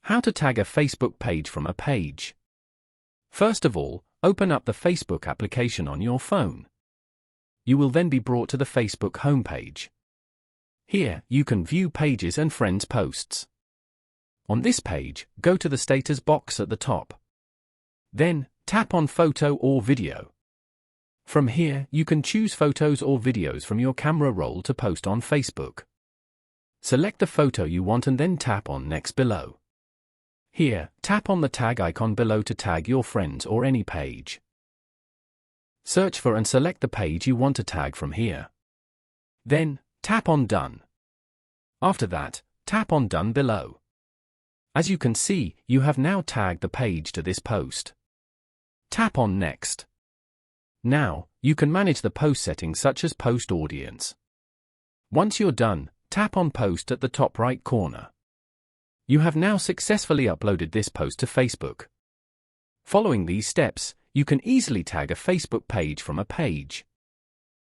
How to tag a Facebook page from a page. First of all, open up the Facebook application on your phone. You will then be brought to the Facebook homepage. Here, you can view pages and friends' posts. On this page, go to the status box at the top. Then, tap on Photo or Video. From here, you can choose photos or videos from your camera roll to post on Facebook. Select the photo you want and then tap on Next below. Here, tap on the tag icon below to tag your friends or any page. Search for and select the page you want to tag from here. Then, tap on Done. After that, tap on Done below. As you can see, you have now tagged the page to this post. Tap on Next. Now, you can manage the post settings such as Post Audience. Once you're done, tap on Post at the top right corner. You have now successfully uploaded this post to Facebook. Following these steps, you can easily tag a Facebook page from a page.